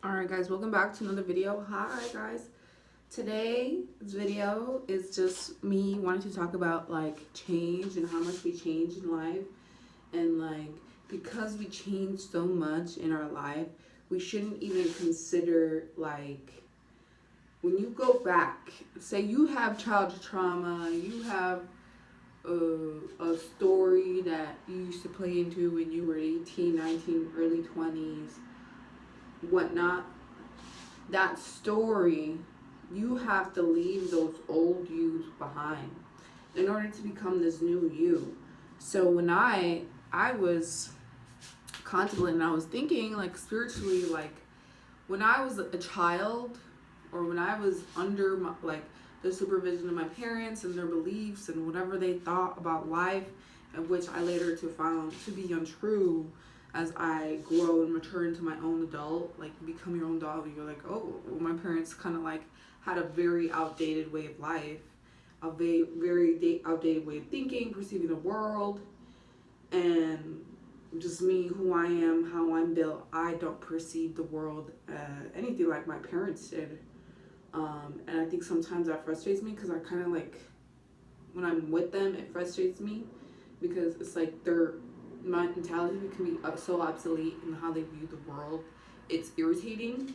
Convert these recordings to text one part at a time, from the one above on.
Alright guys, welcome back to another video. Hi guys. Today's video is just me wanting to talk about change and how much we change in life. And because we change so much in our life, we shouldn't even consider when you go back, say you have childhood trauma, you have a story that you used to play into when you were 18, 19, early 20s, whatnot. That story, you have to leave those old yous behind in order to become this new you. So when I was contemplating, I was thinking spiritually, when I was a child, or when I was under the supervision of my parents and their beliefs and whatever they thought about life, and which I later found to be untrue. As I grow and mature into my own adult, you become your own adult, you're like, oh, well, my parents kind of had a very outdated way of life, a very outdated way of thinking, perceiving the world, and just me, who I am, how I'm built. I don't perceive the world anything like my parents did, and I think sometimes that frustrates me because I kind of when I'm with them, it frustrates me because it's my mentality can be so obsolete in how they view the world. It's irritating,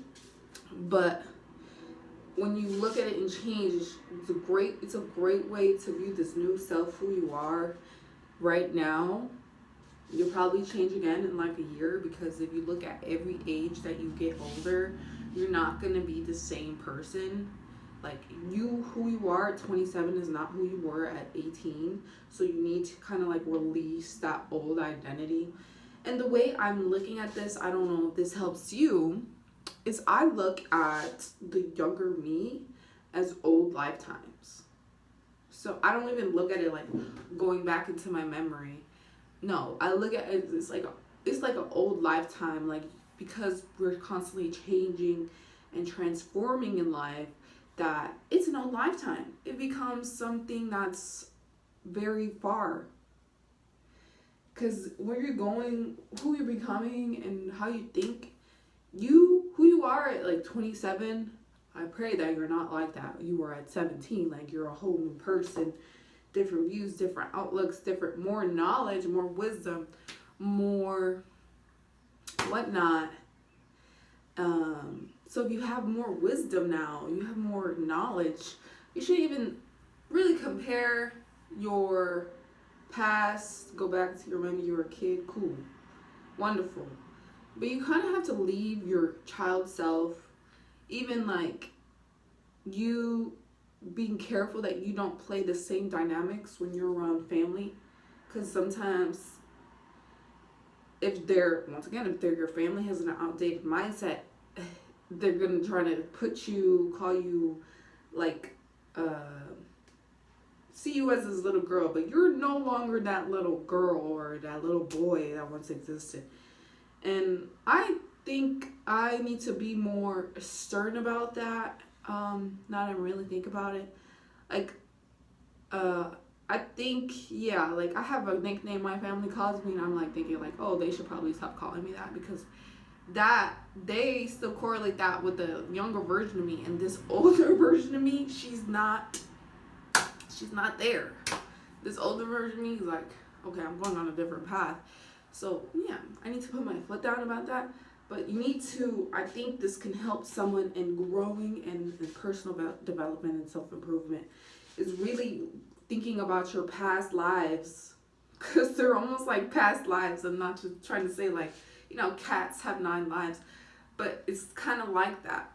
but when you look at it and change, it's a great way to view this new self, who you are right now. You'll probably change again in a year, because if you look at every age that you get older, you're not gonna be the same person. Who you are at 27 is not who you were at 18. So you need to kind of release that old identity. And the way I'm looking at this, I don't know if this helps you, is I look at the younger me as old lifetimes. So I don't even look at it going back into my memory. No, I look at it as it's like an old lifetime, because we're constantly changing and transforming in life, that it's an old lifetime. It becomes something that's very far. Because where you're going, who you're becoming, and how you think, who you are at 27, I pray that you're not like that. You were at 17, you're a whole new person, different views, different outlooks, more knowledge, more wisdom, more whatnot. So if you have more wisdom now, you have more knowledge, you should even really compare your past, go back to remember you were a kid, cool, wonderful. But you kind of have to leave your child self, even you being careful that you don't play the same dynamics when you're around family. Because sometimes if they're your family has an outdated mindset, they're gonna try to call you see you as this little girl, but you're no longer that little girl or that little boy that once existed. And I think I need to be more stern about that. Now that I really think about it, I think, I have a nickname my family calls me, and I'm thinking oh, they should probably stop calling me that, because that they still correlate that with the younger version of me, and this older version of me, she's not there. This older version of me is okay, I'm going on a different path. So yeah, I need to put my foot down about that. But you need to, I think this can help someone in growing and in personal development and self-improvement, is really thinking about your past lives, because they're almost like past lives. I'm not just trying to say cats have 9 lives, but it's kind of like that.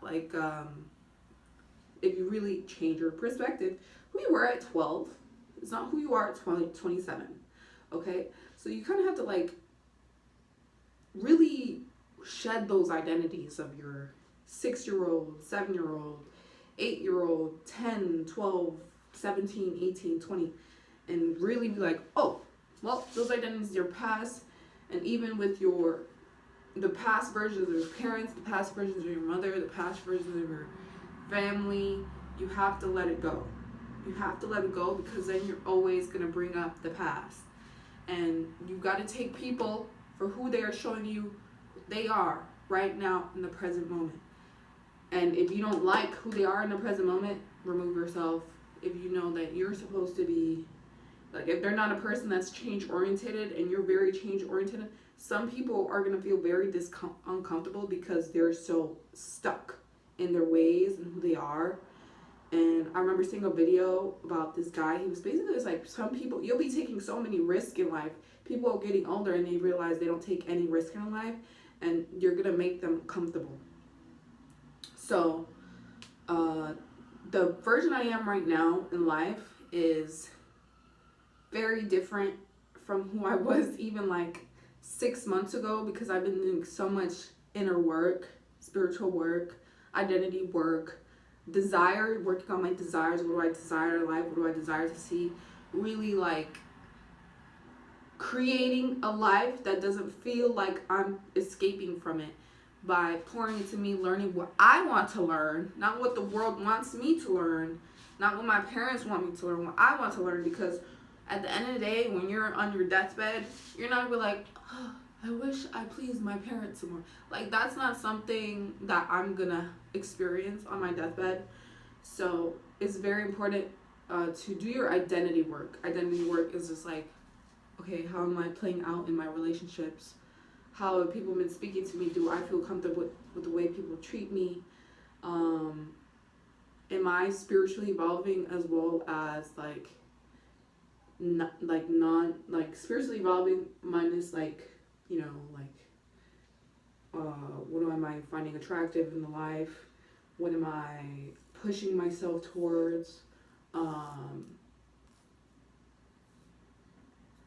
If you really change your perspective, who you were at 12 is not who you are at 27. Okay, so you kind of have to really shed those identities of your 6-year-old, 7-year-old, 8-year-old, 10, 12, 17, 18, 20, and really be oh, well, those identities are your past. And even with the past versions of your parents, the past versions of your mother, the past versions of your family, you have to let it go. You have to let it go, because then you're always going to bring up the past. And you've got to take people for who they are showing you they are. right now in the present moment. And if you don't like who they are in the present moment, remove yourself. If you know that you're supposed to be, like, if they're not a person that's change oriented and you're very change oriented, some people are going to feel very uncomfortable because they're so stuck in their ways and who they are. And I remember seeing a video about this guy. He was basically like, some people, you'll be taking so many risks in life. People are getting older and they realize they don't take any risk in life, and you're going to make them comfortable. So, the version I am right now in life is very different from who I was even like 6 months ago, because I've been doing so much inner work, spiritual work, identity work, working on my desires. What do I desire in life? What do I desire to see? Really like creating a life that doesn't feel like I'm escaping from it, by pouring into me, learning what I want to learn, not what the world wants me to learn, not what my parents want me to learn, what I want to learn. Because at the end of the day, when you're on your deathbed, you're not gonna be like, oh, I wish I pleased my parents more. Like, that's not something that I'm gonna experience on my deathbed. So it's very important to do your identity work. Identity work is just like, okay, how am I playing out in my relationships? How have people been speaking to me? Do I feel comfortable with the way people treat me? Am I spiritually evolving, as well as like spiritually evolving minus like, you know, like what am I finding attractive in the life? What am I pushing myself towards?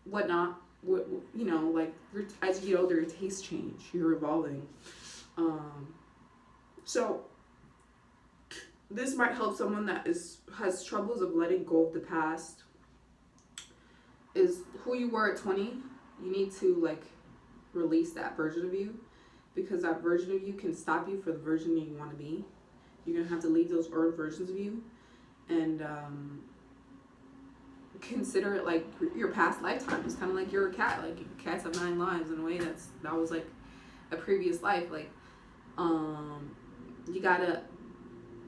Whatnot. What, you know, like, as you get older, your tastes change. You're evolving. So this might help someone that has troubles of letting go of the past. Is who you were at 20. You need to like release that version of you, because that version of you can stop you for the version you want to be. You're gonna have to leave those old versions of you, and consider it like your past lifetime. It's kind of like you're a cat. Like, cats have 9 lives in a way. That was like a previous life. Like, you gotta.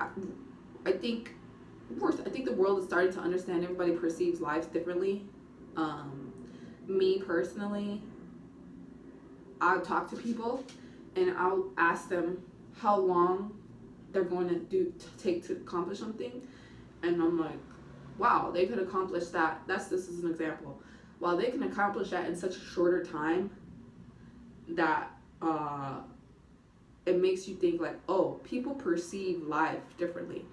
I think the world is starting to understand. Everybody perceives lives differently. Me personally, I'll talk to people and I'll ask them how long they're going to take to accomplish something, and I'm like, wow, they could accomplish that. This is an example. While they can accomplish that in such a shorter time, that it makes you think like, oh, people perceive life differently,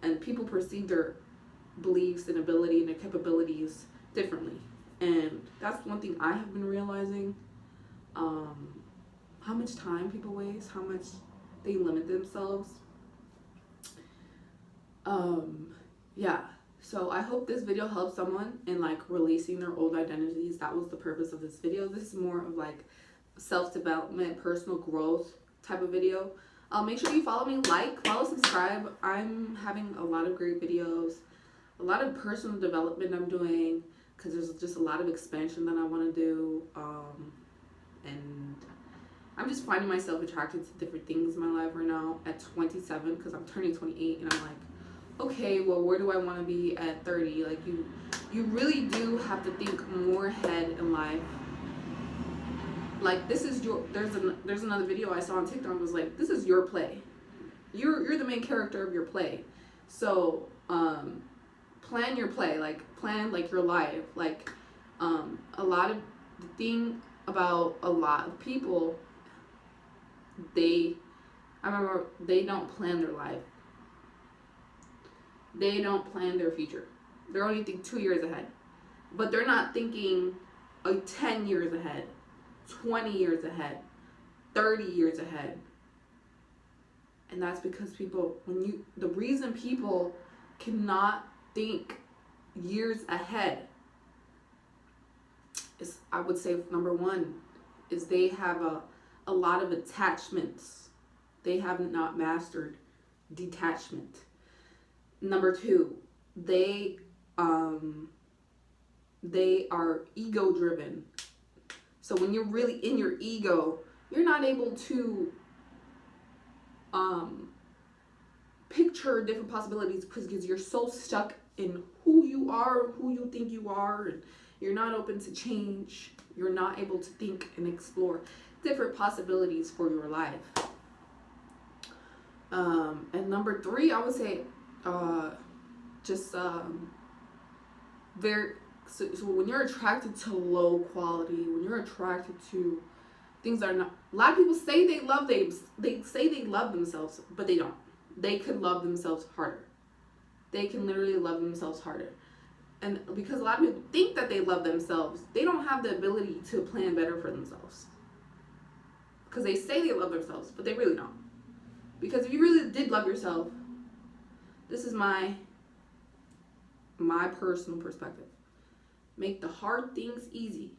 and people perceive their beliefs and ability and their capabilities differently. And that's one thing I have been realizing, how much time people waste, how much they limit themselves. Yeah. So I hope this video helps someone in like releasing their old identities. That was the purpose of this video. This is more of like self-development, personal growth type of video. Make sure you follow me, follow, subscribe. I'm having a lot of great videos, a lot of personal development I'm doing, because there's just a lot of expansion that I want to do. And I'm just finding myself attracted to different things in my life right now at 27, because I'm turning 28, and I'm like, okay, well, where do I want to be at 30? Like, you really do have to think more ahead in life. Like, this is there's another video I saw on TikTok. It was like, this is your play. You're the main character of your play. So plan your play, like plan like your life. Like, a lot of the thing about a lot of people, I remember they don't plan their life. They don't plan their future. They're only thinking 2 years ahead. But they're not thinking 10 years ahead, 20 years ahead, 30 years ahead. And that's because the reason people cannot think years ahead is, I would say, number one, is they have a lot of attachments. They have not mastered detachment. Number two, they are ego driven. So when you're really in your ego, you're not able to picture different possibilities because you're so stuck in who you are, who you think you are, and you're not open to change. You're not able to think and explore different possibilities for your life. And number 3, I would say, so when you're attracted to low quality, when you're attracted to things that are not, a lot of people say they say they love themselves, but they don't. They could love themselves harder. They can literally love themselves harder. And because a lot of people think that they love themselves, they don't have the ability to plan better for themselves. Because they say they love themselves, but they really don't. Because if you really did love yourself, this is my personal perspective. Make the hard things easy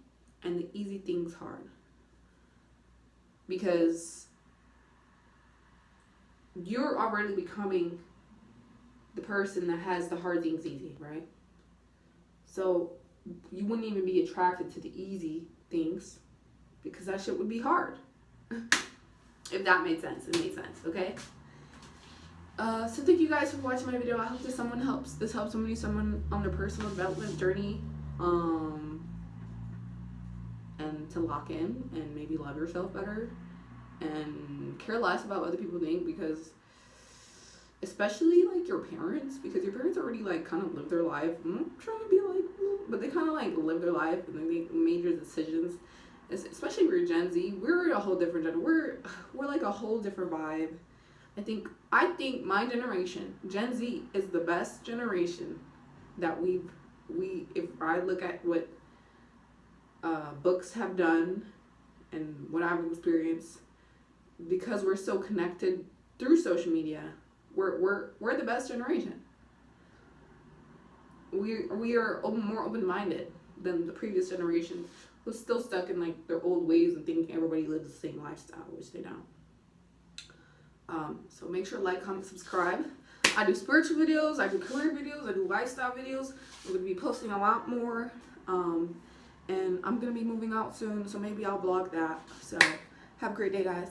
and the easy things hard. Because you're already becoming the person that has the hard things easy, right? So you wouldn't even be attracted to the easy things because that shit would be hard. If that made sense, it made sense, okay? So thank you guys for watching my video. I hope this helps someone on their personal development journey, and to lock in and maybe love yourself better and care less about what other people think, because especially like your parents, because your parents already like kind of live their life. I'm not trying to be like, but they kind of like live their life and they make major decisions. Especially if we're Gen Z, we're a whole different we're like a whole different vibe. I think my generation, Gen Z, is the best generation that we if I look at what books have done and what I've experienced, because we're so connected through social media, we're the best generation. We are more open-minded than the previous generation, who's still stuck in like their old ways and thinking everybody lives the same lifestyle, which they don't. So make sure to like, comment, subscribe. I do spiritual videos, I do career videos, I do lifestyle videos. I'm going to be posting a lot more. And I'm going to be moving out soon, so maybe I'll vlog that. So have a great day, guys.